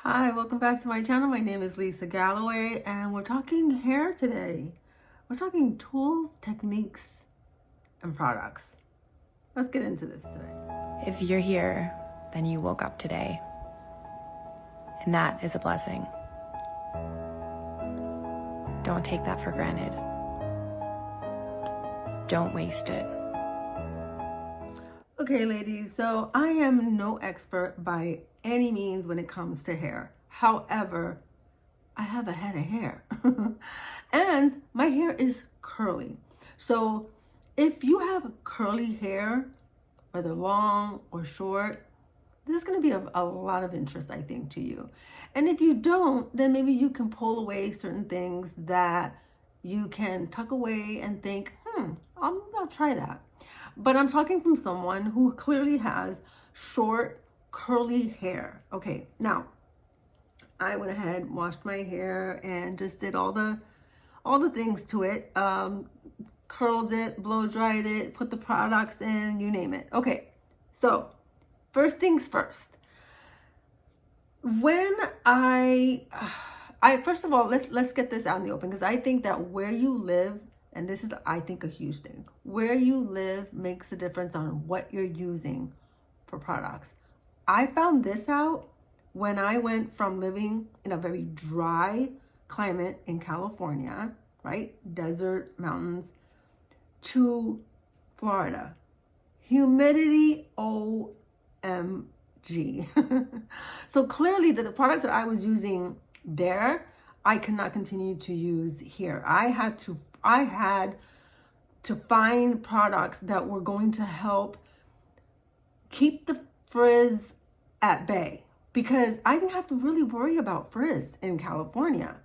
Hi, welcome back to my channel. My name is Lisa Galloway and we're talking hair today. We're talking tools, techniques, and products. Let's get into this today. If you're here, then you woke up today. And that is a blessing. Don't take that for granted. Don't waste it. Okay, ladies, so I am no expert by any means when it comes to hair. However, I have a head of hair and my hair is curly. So if you have curly hair, whether long or short, this is going to be a lot of interest, I think, to you. And if you don't, then maybe you can pull away certain things that you can tuck away and think, I'll try that. But I'm talking from someone who clearly has short, curly hair. Okay, now I went ahead, washed my hair, and just did all the things to it. Curled it, blow dried it, put the products in, you name it. Okay, so first things first. When I first of all, let's get this out in the open, because I think that where you live, and this is, I think, a huge thing, where you live makes a difference on what you're using for products. I found this out when I went from living in a very dry climate in California, right? Desert, mountains, to Florida. Humidity, OMG. So clearly the products that I was using there, I cannot continue to use here. I had to find products that were going to help keep the frizz at bay, because I didn't have to really worry about frizz in California.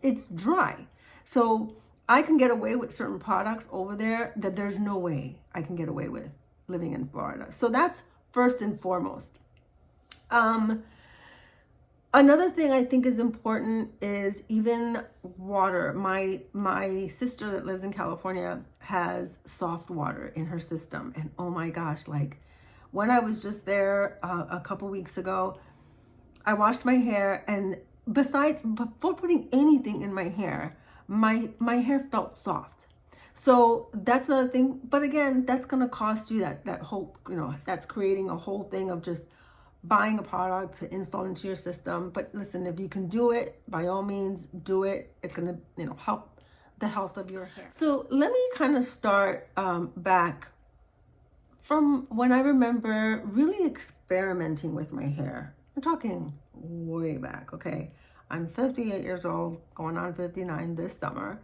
It's dry. So I can get away with certain products over there that there's no way I can get away with living in Florida. So that's first and foremost. Another thing I think is important is even water. My sister that lives in California has soft water in her system. And oh my gosh, like when I was just there a couple weeks ago, I washed my hair, and before putting anything in my hair, my hair felt soft. So that's another thing. But again, that's going to cost you that whole, that's creating a whole thing of just buying a product to install into your system. But listen, if you can do it, by all means, do it. It's going to, help the health of your hair. So let me kind of start back from when I remember really experimenting with my hair. I'm talking way back, okay? I'm 58 years old, going on 59 this summer.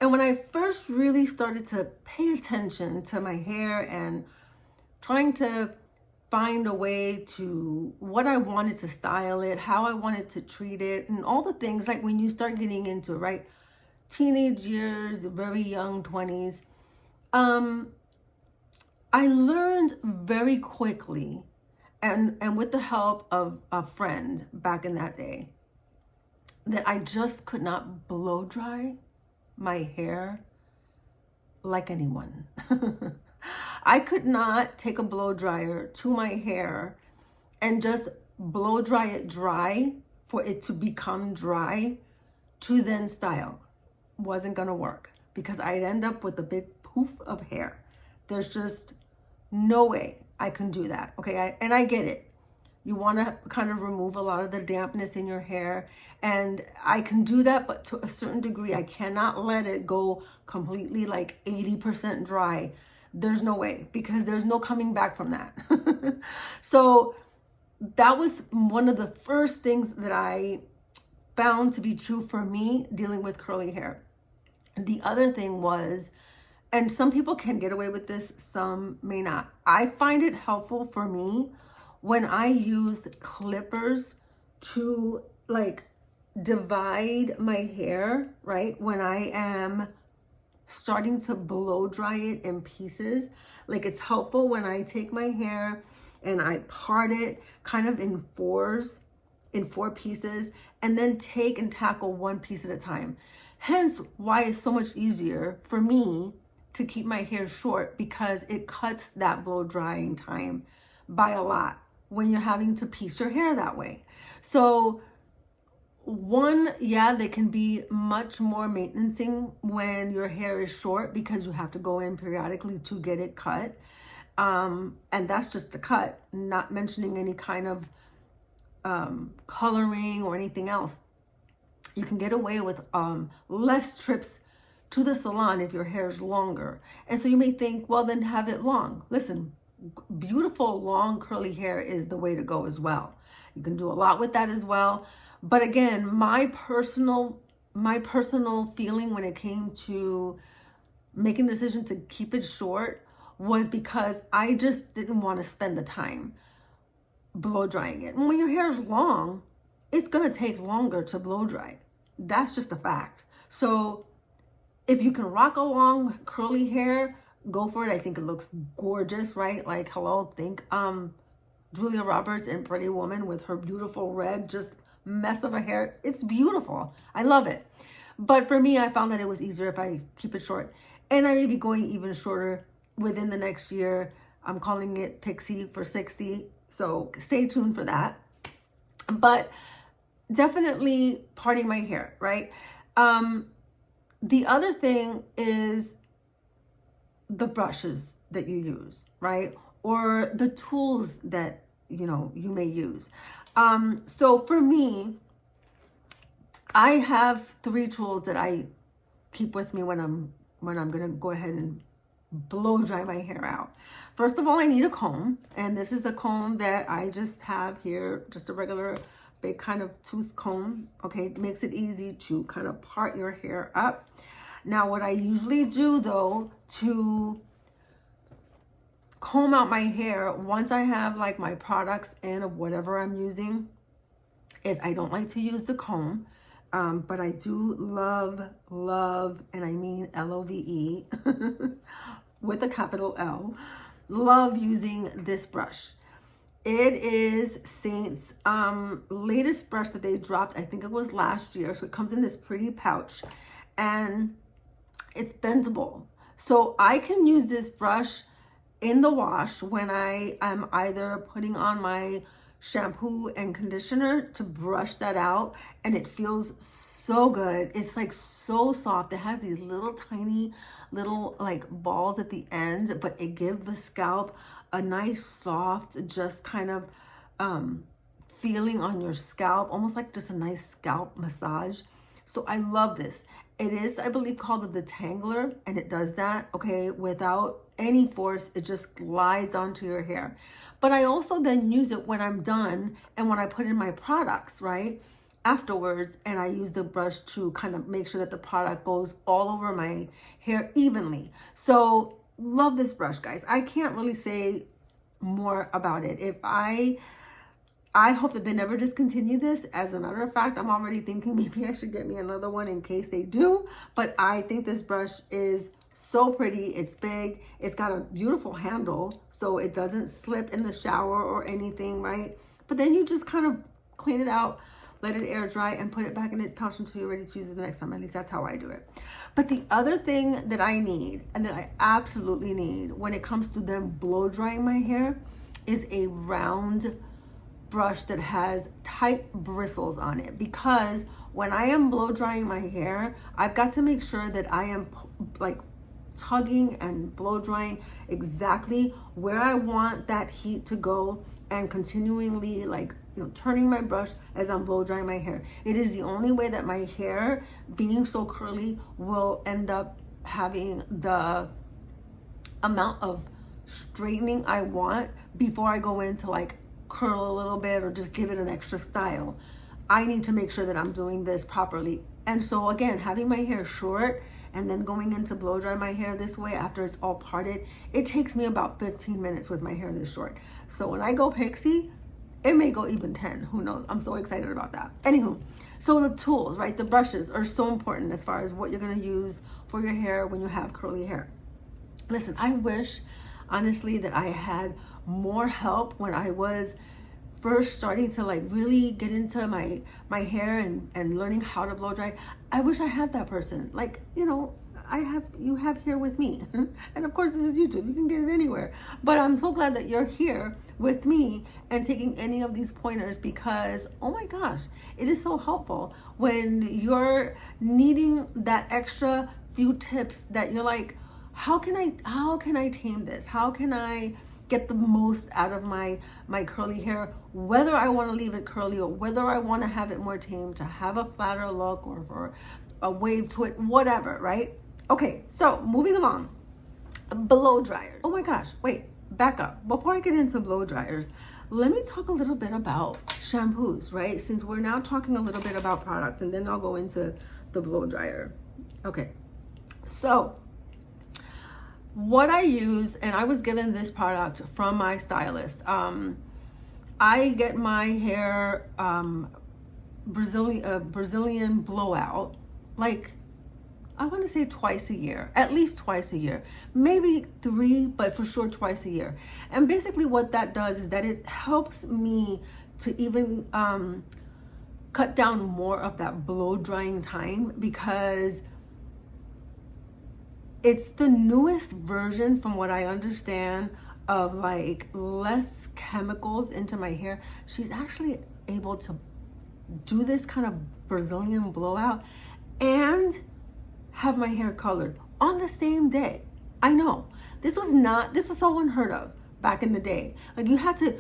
And when I first really started to pay attention to my hair and trying to find a way to what I wanted to style it, how I wanted to treat it, and all the things, like when you start getting into it, right? Teenage years, very young 20s. I learned very quickly, and with the help of a friend back in that day, that I just could not blow dry my hair like anyone. I could not take a blow dryer to my hair and just blow dry it dry for it to become dry to then style. Wasn't gonna work, because I'd end up with a big poof of hair. There's just no way I can do that. Okay, and I get it. You want to kind of remove a lot of the dampness in your hair, and I can do that, but to a certain degree. I cannot let it go completely like 80% dry. There's no way, because there's no coming back from that. So that was one of the first things that I found to be true for me dealing with curly hair. The other thing was, and some people can get away with this, some may not. I find it helpful for me when I use clippers to like divide my hair, right? When I am starting to blow dry it in pieces. Like, it's helpful when I take my hair and I part it kind of in four pieces, and then take and tackle one piece at a time. Hence why it's so much easier for me to keep my hair short, because it cuts that blow drying time by a lot when you're having to piece your hair that way. So one, yeah, they can be much more maintaining when your hair is short because you have to go in periodically to get it cut. And that's just a cut, not mentioning any kind of coloring or anything else. You can get away with less trips to the salon if your hair is longer. And so you may think, well, then have it long. Listen, beautiful long curly hair is the way to go as well. You can do a lot with that as well. But again, my personal feeling when it came to making the decision to keep it short was because I just didn't want to spend the time blow drying it. And when your hair is long, it's going to take longer to blow dry. That's just a fact. So if you can rock a long curly hair, go for it. I think it looks gorgeous, right? Like, hello, think Julia Roberts in Pretty Woman with her beautiful red, just mess of a hair. It's beautiful. I love it. But for me, I found that it was easier if I keep it short. And I may be going even shorter within the next year. I'm calling it Pixie for 60. So stay tuned for that. But definitely parting my hair, right? The other thing is the brushes that you use, right? Or the tools that, you may use. So for me, I have 3 tools that I keep with me when I'm going to go ahead and blow dry my hair out. First of all, I need a comb, and this is a comb that I just have here, just a regular big kind of tooth comb. Okay, it makes it easy to kind of part your hair up. Now, what I usually do though to comb out my hair once I have like my products in of whatever I'm using is I don't like to use the comb. But I do love, and I mean Love, with a capital L, love using this brush. It is Seint's latest brush that they dropped. I think it was last year. So it comes in this pretty pouch and it's bendable. So I can use this brush in the wash when I am either putting on my shampoo and conditioner to brush that out, and it feels so good. It's like so soft. It has these little tiny little like balls at the end, but it gives the scalp a nice soft, just kind of feeling on your scalp, almost like just a nice scalp massage. So I love this. It is, I believe, called the detangler, and it does that, okay, without any force. It just glides onto your hair. But I also then use it when I'm done and when I put in my products, right, afterwards, and I use the brush to kind of make sure that the product goes all over my hair evenly. So love this brush, guys. I can't really say more about it. I hope that they never discontinue this. As a matter of fact, I'm already thinking maybe I should get me another one in case they do. But I think this brush is so pretty. It's big. It's got a beautiful handle, so it doesn't slip in the shower or anything, right? But then you just kind of clean it out, let it air dry, and put it back in its pouch until you're ready to use it the next time. At least that's how I do it. But the other thing that I need, and that I absolutely need when it comes to them blow drying my hair, is a round brush that has tight bristles on it. Because when I am blow drying my hair, I've got to make sure that I am like tugging and blow drying exactly where I want that heat to go, and continually like turning my brush as I'm blow drying my hair. It is the only way that my hair, being so curly, will end up having the amount of straightening I want before I go into like curl a little bit or just give it an extra style. I need to make sure that I'm doing this properly. And so again, having my hair short and then going into blow dry my hair this way after it's all parted, it takes me about 15 minutes with my hair this short. So when I go Pixie, it may go even 10, who knows? I'm so excited about that. Anywho, so the tools, right? The brushes are so important as far as what you're gonna use for your hair when you have curly hair. Listen, I wish, honestly, that I had more help when I was first starting to like really get into my hair and learning how to blow dry. I wish I had that person. Like, you have here with me. And of course, this is YouTube. You can get it anywhere. But I'm so glad that you're here with me and taking any of these pointers, because oh my gosh, it is so helpful when you're needing that extra few tips that you're like, how can I tame this? How can I get the most out of my curly hair, whether I want to leave it curly or whether I want to have it more tame, to have a flatter look or for a wave to it, whatever, right? Okay, so moving along. Blow dryers. Oh my gosh, wait, back up. Before I get into blow dryers, let me talk a little bit about shampoos, right? Since we're now talking a little bit about product, and then I'll go into the blow dryer. Okay, so what I use, and I was given this product from my stylist. I get my hair Brazilian blowout, like I want to say twice a year, at least twice a year, maybe 3, but for sure twice a year. And basically what that does is that it helps me to even cut down more of that blow drying time, because it's the newest version, from what I understand, of like less chemicals into my hair. She's actually able to do this kind of Brazilian blowout and have my hair colored on the same day. I know this was so unheard of back in the day. Like, you had to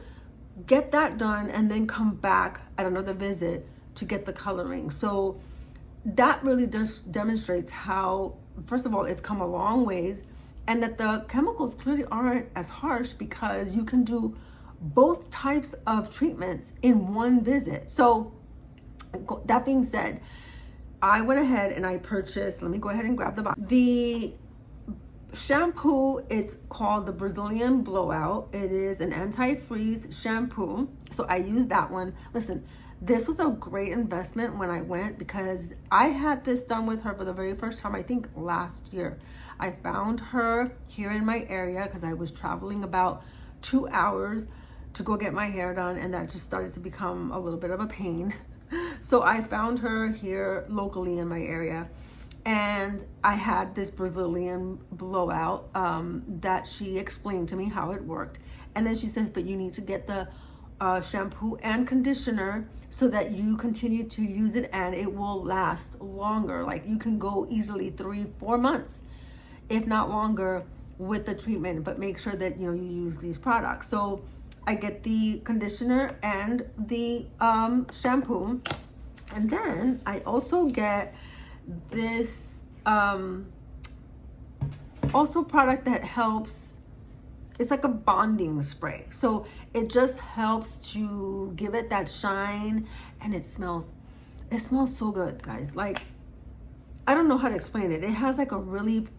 get that done and then come back at another visit to get the coloring. So that really just demonstrates how, first of all, it's come a long ways, and that the chemicals clearly aren't as harsh, because you can do both types of treatments in one visit. So that being said, I went ahead and I purchased, let me go ahead and grab the shampoo. It's called the Brazilian Blowout. It is an anti-freeze shampoo. So I used that one. Listen, this was a great investment when I went, because I had this done with her for the very first time, I think last year. I found her here in my area because I was traveling about 2 hours to go get my hair done, and that just started to become a little bit of a pain. So I found her here locally in my area, and I had this Brazilian blowout that she explained to me how it worked. And then she says, but you need to get the shampoo and conditioner so that you continue to use it and it will last longer. Like, you can go easily 3-4 months, if not longer, with the treatment, but make sure that you use these products. So I get the conditioner and the shampoo, and then I also get this also product that helps. It's like a bonding spray, so it just helps to give it that shine, and it smells so good, guys. Like, I don't know how to explain it. It has like a really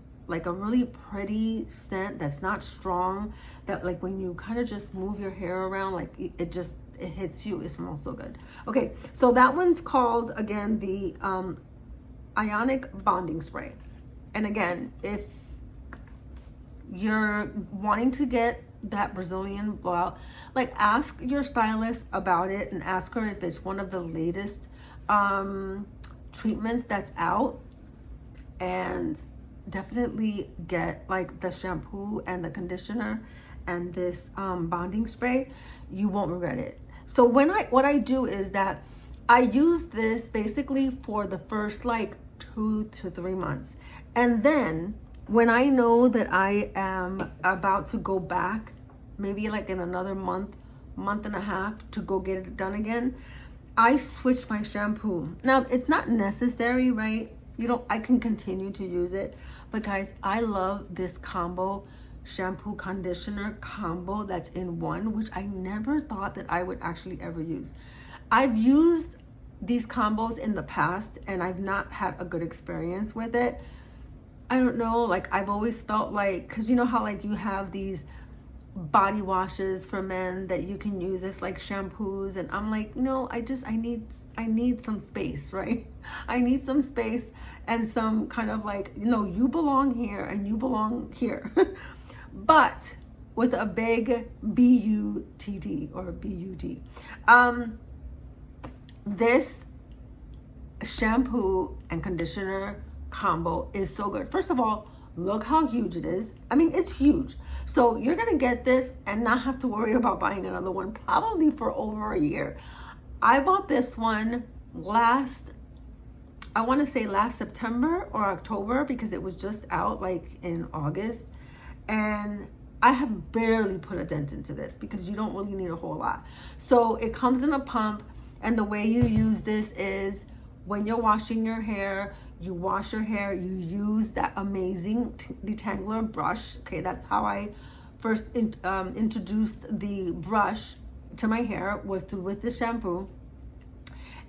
pretty scent that's not strong, that like when you kind of just move your hair around, like it hits you. It smells so good. Okay, so that one's called, again, the Ionic Bonding Spray. And again, if you're wanting to get that Brazilian blowout, like, ask your stylist about it and ask her if it's one of the latest treatments that's out, and definitely get like the shampoo and the conditioner and this bonding spray. You won't regret it. So what I do is that I use this basically for the first like 2 to 3 months, and then when I know that I am about to go back, maybe like in another month and a half, to go get it done again, I switch my shampoo. Now, it's not necessary, right? I can continue to use it, but guys, I love this combo, shampoo conditioner combo that's in one, which I never thought that I would actually ever use. I've used these combos in the past and I've not had a good experience with it. I don't know, like, I've always felt like, because you know how like you have these body washes for men that you can use as like shampoos, and I'm like, no, I need some space, right? I need some space and some kind of like, you belong here and you belong here. But with a big B-U-T-T or B-U-D. This shampoo and conditioner combo is so good. First of all, look how huge it is. I mean, it's huge. So you're gonna get this and not have to worry about buying another one probably for over a year. I bought this one I want to say last September or October, because it was just out like in August. And I have barely put a dent into this because you don't really need a whole lot. So it comes in a pump, and the way you use this is when you're washing your hair, you wash your hair, you use that amazing detangler brush. Okay, that's how I first introduced the brush to my hair, was with the shampoo.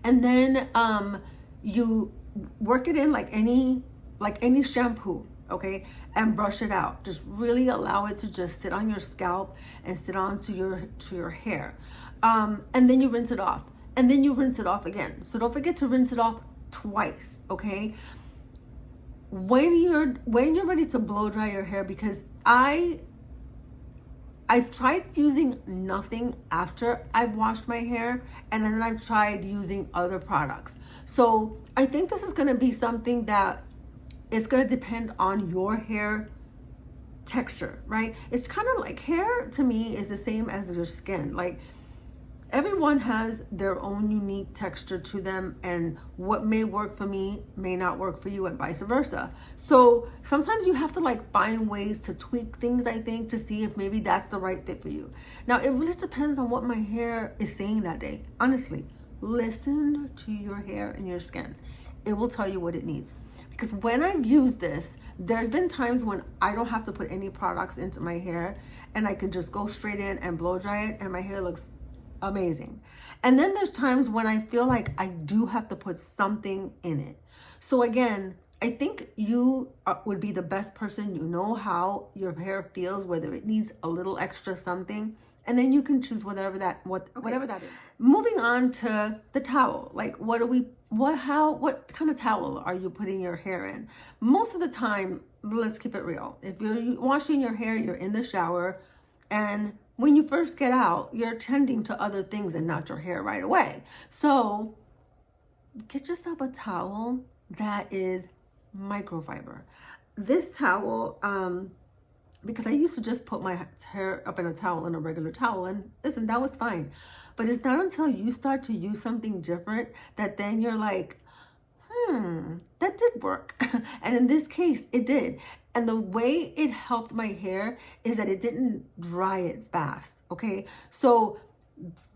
And then you work it in like any shampoo, okay, and brush it out. Just really allow it to just sit on your scalp and sit onto your hair. And then you rinse it off, and then you rinse it off again. So don't forget to rinse it off twice, okay? When you're ready to blow dry your hair, because I've tried using nothing after I've washed my hair, and then I've tried using other products. So I think this is going to be something that it's going to depend on your hair texture, right? It's kind of like hair to me is the same as your skin. Like, everyone has their own unique texture to them, and what may work for me may not work for you, and vice versa. So sometimes you have to like find ways to tweak things, I think, to see if maybe that's the right fit for you. Now, it really depends on what my hair is saying that day. Honestly, listen to your hair and your skin. It will tell you what it needs. Because when I've used this, there's been times when I don't have to put any products into my hair, and I can just go straight in and blow dry it, and my hair looks amazing. And then there's times when I feel like I do have to put something in it. So again, I think you would be the best person. You know how your hair feels, whether it needs a little extra something, and then you can choose whatever that is. Moving on to the towel. Like, what kind of towel are you putting your hair in? Most of the time, let's keep it real. If you're washing your hair, you're in the shower, and when you first get out, you're tending to other things and not your hair right away. So get yourself a towel that is microfiber. This towel, because I used to just put my hair up in a towel, in a regular towel, and listen, that was fine. But it's not until you start to use something different that then you're like, that did work. And in this case, it did. And the way it helped my hair is that it didn't dry it fast, okay? So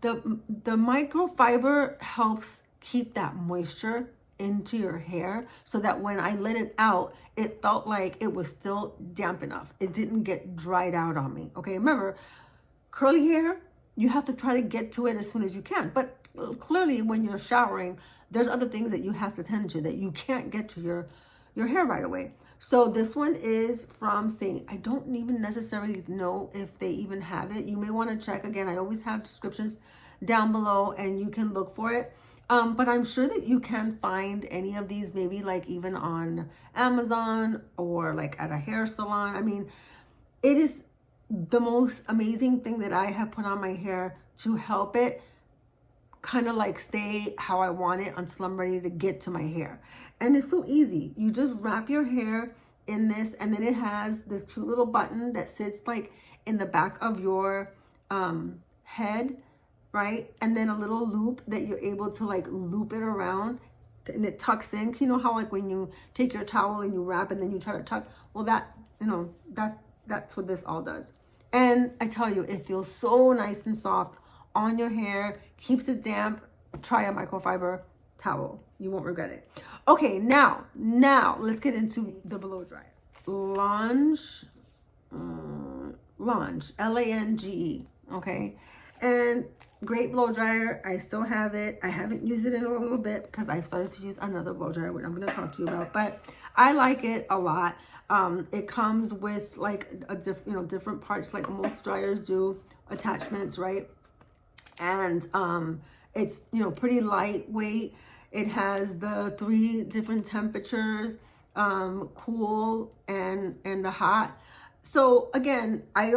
the microfiber helps keep that moisture into your hair, so that when I let it out, it felt like it was still damp enough. It didn't get dried out on me, okay? Remember, curly hair, you have to try to get to it as soon as you can. But clearly when you're showering, there's other things that you have to tend to that you can't get to your hair right away. So this one is from Seint. I don't even necessarily know if they even have it. You may want to check. Again, I always have descriptions down below and you can look for it. But I'm sure that you can find any of these, maybe like even on Amazon or like at a hair salon. I mean, it is the most amazing thing that I have put on my hair to help it kind of like stay how I want it until I'm ready to get to my hair. And it's so easy. You just wrap your hair in this, and then it has this cute little button that sits like in the back of your head, right? And then a little loop that you're able to like loop it around, and it tucks in. You know how like when you take your towel and you wrap and then you try to tuck? Well, that's what this all does. And I tell you, it feels so nice and soft on your hair, keeps it damp. Try a microfiber towel. You won't regret it. Okay, now let's get into the blow dryer. Lange, Lange, okay? And great blow dryer. I still have it. I haven't used it in a little bit because I've started to use another blow dryer, which I'm going to talk to you about, but I like it a lot. It comes with like different parts, like most dryers do, attachments, right? And it's pretty lightweight. It has the 3 different temperatures, cool and the hot. So again, I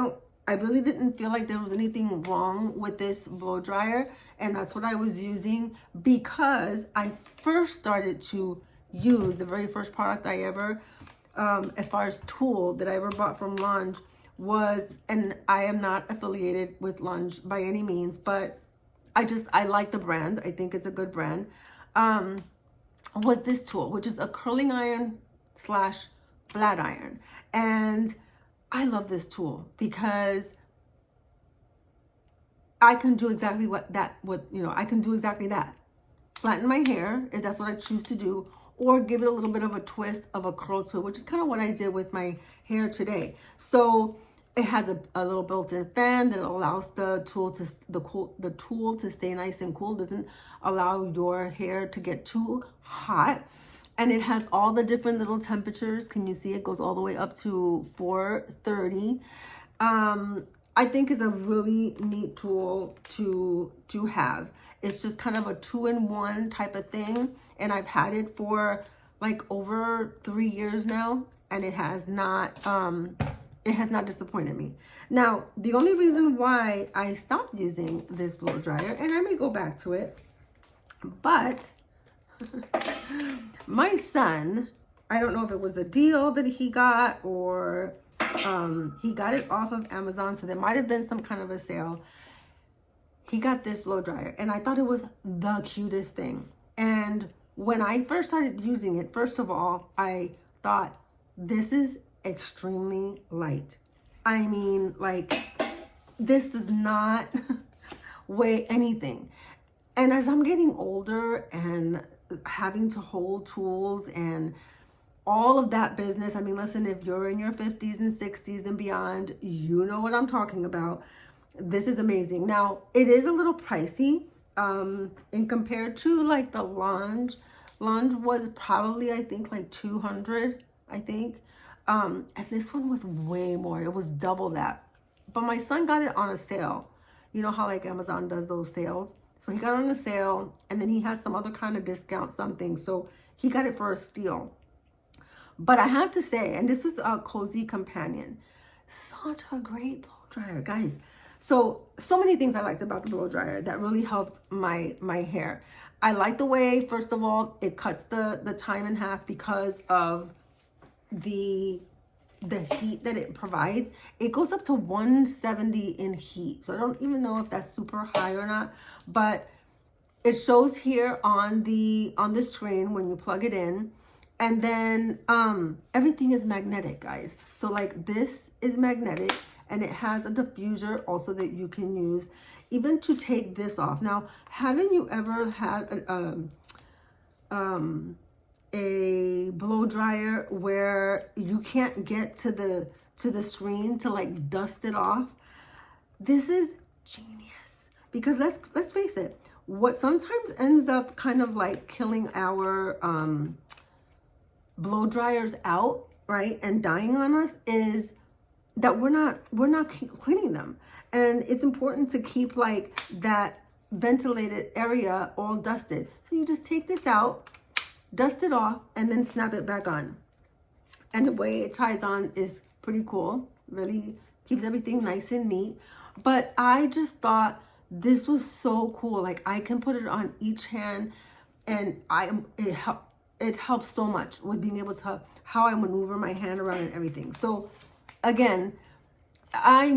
really didn't feel like there was anything wrong with this blow dryer, and that's what I was using because I first started to used, the very first product I ever, as far as tool that I ever bought from Lunge was, and I am not affiliated with Lunge by any means, but I like the brand. I think it's a good brand. Was this tool, which is a curling iron / flat iron. And I love this tool because I can do exactly I can do exactly that. Flatten my hair, if that's what I choose to do, or give it a little bit of a twist of a curl to it, which is kind of what I did with my hair today. So it has a little built-in fan that allows the tool to stay nice and cool, doesn't allow your hair to get too hot. And it has all the different little temperatures. Can you see it goes all the way up to 430? I think is a really neat tool to have. It's just kind of a 2-in-1 type of thing. And I've had it for like over 3 years now, and it has not disappointed me. Now, the only reason why I stopped using this blow dryer, and I may go back to it, but my son, I don't know if it was a deal that he got or he got it off of Amazon, so there might have been some kind of a sale. He got this blow dryer, and I thought it was the cutest thing. And when I first started using it, first of all, I thought, this is extremely light. I mean, like, this does not weigh anything. And as I'm getting older and having to hold tools and all of that business, I mean, listen, if you're in your 50s and 60s and beyond, you know what I'm talking about. This is amazing. Now, it is a little pricey in compared to like the Lunge. Lunge was probably, I think, like $200, I think. And this one was way more. It was double that. But my son got it on a sale. You know how like Amazon does those sales? So he got it on a sale, and then he has some other kind of discount, something. So he got it for a steal. But I have to say, and this is a Cozy Companion, such a great blow dryer, guys. So many things I liked about the blow dryer that really helped my hair. I like the way, first of all, it cuts the time in half because of the heat that it provides. It goes up to 170 in heat. So I don't even know if that's super high or not, but it shows here on the screen when you plug it in. And then everything is magnetic, guys. So like this is magnetic, and it has a diffuser also that you can use even to take this off. Now, haven't you ever had a blow dryer where you can't get to the screen to like dust it off? This is genius, because let's face it, what sometimes ends up kind of like killing our blow dryers out, right, and dying on us is that we're not cleaning them. And it's important to keep like that ventilated area all dusted. So you just take this out, dust it off, and then snap it back on. And the way it ties on is pretty cool. Really keeps everything nice and neat. But I just thought this was so cool. Like, I can put it on each hand, and it helps so much with being able to how I maneuver my hand around and everything. So again, I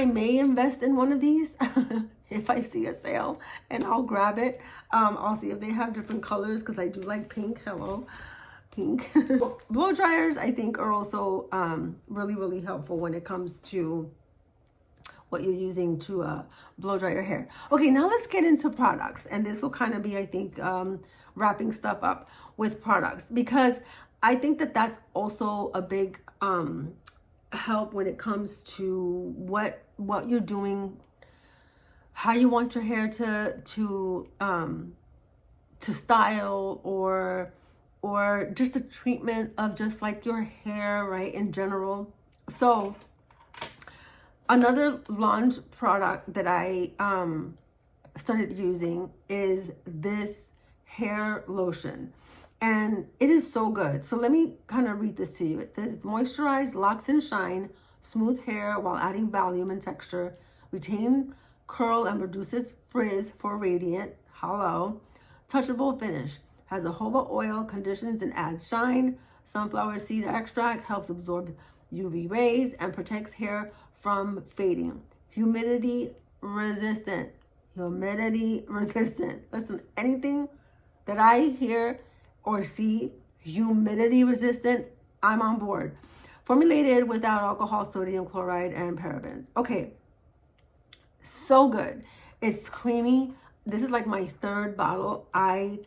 may invest in one of these if I see a sale, and I'll grab it. I'll see if they have different colors, because I do like pink. Hello, pink. Blow dryers, I think, are also really, really helpful when it comes to what you're using to blow dry your hair. Okay, now let's get into products. And this will kind of be, I think, wrapping stuff up with products, because I think that that's also a big help when it comes to what you're doing, how you want your hair to style, or just the treatment of just like your hair, right, in general. So another Lunge product that I started using is this hair lotion, and it is so good. So let me kind of read this to you. It says it's moisturized, locks and shine, smooth hair while adding volume and texture, retain curl and reduces frizz for radiant, touchable finish. Has a jojoba oil, conditions and adds shine. Sunflower seed extract helps absorb UV rays and protects hair from fading. Humidity resistant. Humidity resistant. Listen, anything that I hear or see humidity resistant, I'm on board. Formulated without alcohol, sodium chloride, and parabens. Okay, so good. It's creamy. This is like my third bottle. I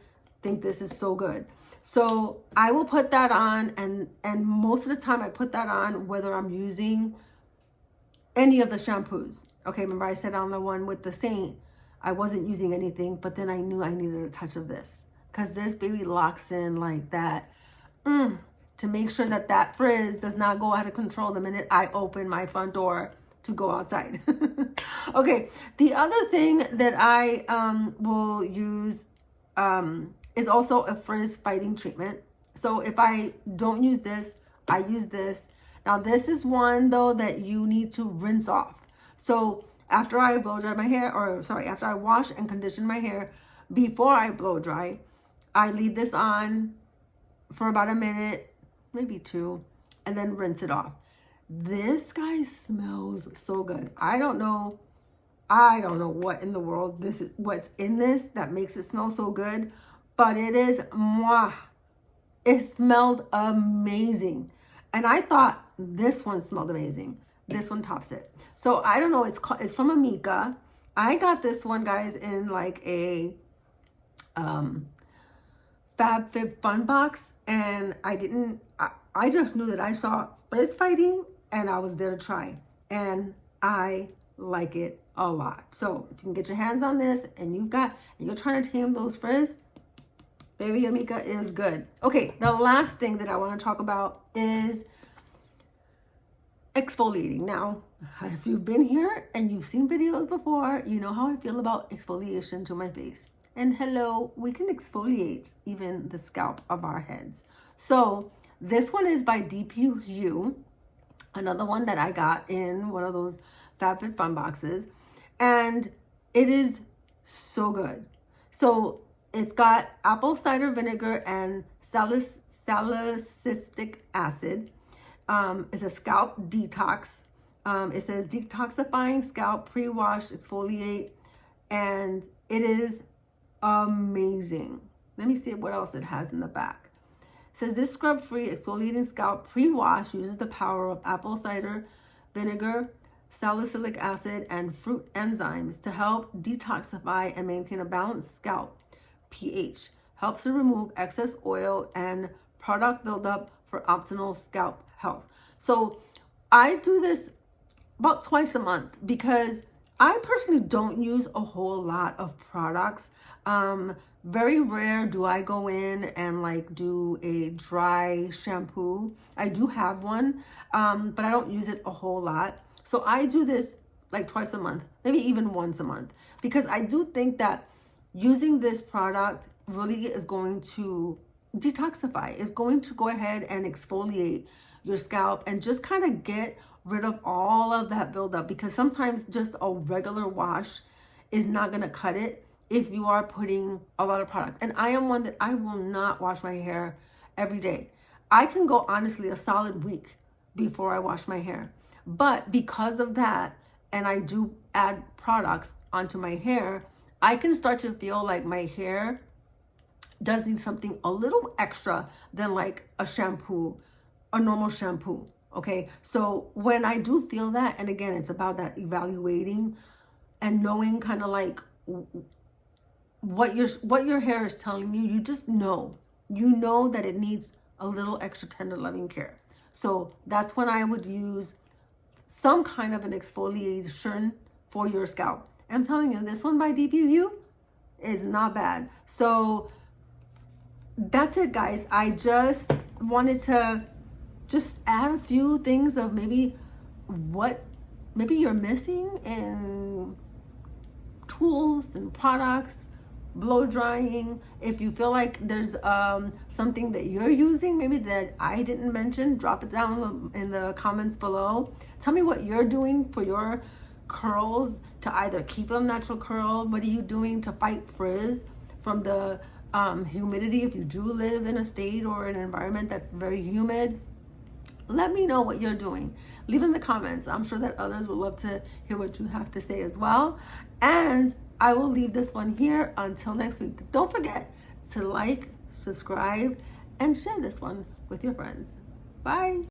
think this is so good. So I will put that on, and most of the time I put that on whether I'm using any of the shampoos. Okay, remember I said on the one with the Seint, I wasn't using anything, but then I knew I needed a touch of this because this baby locks in like that. To make sure that that frizz does not go out of control the minute I open my front door to go outside. Okay, the other thing that I will use is also a frizz fighting treatment. So if I don't use this, I use this. Now this is one though that you need to rinse off. So after I blow dry my hair, after I wash and condition my hair, before I blow dry, I leave this on for about a minute, maybe 2, and then rinse it off. This guy smells so good. I don't know what in the world this is, what's in this that makes it smell so good, but it is mwah. It smells amazing. And I thought this one smelled amazing. This one tops it. So I don't know, it's from Amika. I got this one, guys, in like a FabFitFun box, and I just knew that I saw frizz fighting and I was there to try, and I like it a lot. So if you can get your hands on this and you're trying to tame those frizz, baby Amika is good. Okay, the last thing that I want to talk about is exfoliating. Now, if you've been here and you've seen videos before, you know how I feel about exfoliation to my face. And hello, we can exfoliate even the scalp of our heads. So this one is by DPU, another one that I got in one of those FabFitFun boxes, and it is so good. So it's got apple cider vinegar and salicylic acid. It's a scalp detox. It says detoxifying scalp, pre-wash, exfoliate, and it is amazing. Let me see what else it has in the back. It says this scrub-free exfoliating scalp pre-wash uses the power of apple cider vinegar, salicylic acid, and fruit enzymes to help detoxify and maintain a balanced scalp pH. Helps to remove excess oil and product buildup for optimal scalp health. So I do this about twice a month because I personally don't use a whole lot of products. Very rare do I go in and like do a dry shampoo. I do have one, but I don't use it a whole lot. So I do this like twice a month, maybe even once a month, because I do think that using this product really is going to detoxify. It's going to go ahead and exfoliate your scalp and just kind of get rid of all of that buildup, because sometimes just a regular wash is not going to cut it if you are putting a lot of product. And I am one that I will not wash my hair every day. I can go honestly a solid week before I wash my hair. But because of that, and I do add products onto my hair, I can start to feel like my hair does need something a little extra than like a shampoo, a normal shampoo. Okay, so when I do feel that, and again, it's about that evaluating and knowing kind of like what your hair is telling you. You just know, that it needs a little extra tender loving care. So that's when I would use some kind of an exfoliation for your scalp. I'm telling you, this one by DPU is not bad. So that's it, guys. I just wanted to just add a few things of maybe you're missing in tools and products, blow drying. If you feel like there's something that you're using maybe that I didn't mention, drop it down in the comments below. Tell me what you're doing for your curls to either keep them natural curl. What are you doing to fight frizz from the humidity, if you do live in a state or an environment that's very humid, let me know what you're doing. Leave in the comments. I'm sure that others would love to hear what you have to say as well. And I will leave this one here until next week. Don't forget to like, subscribe, and share this one with your friends. Bye.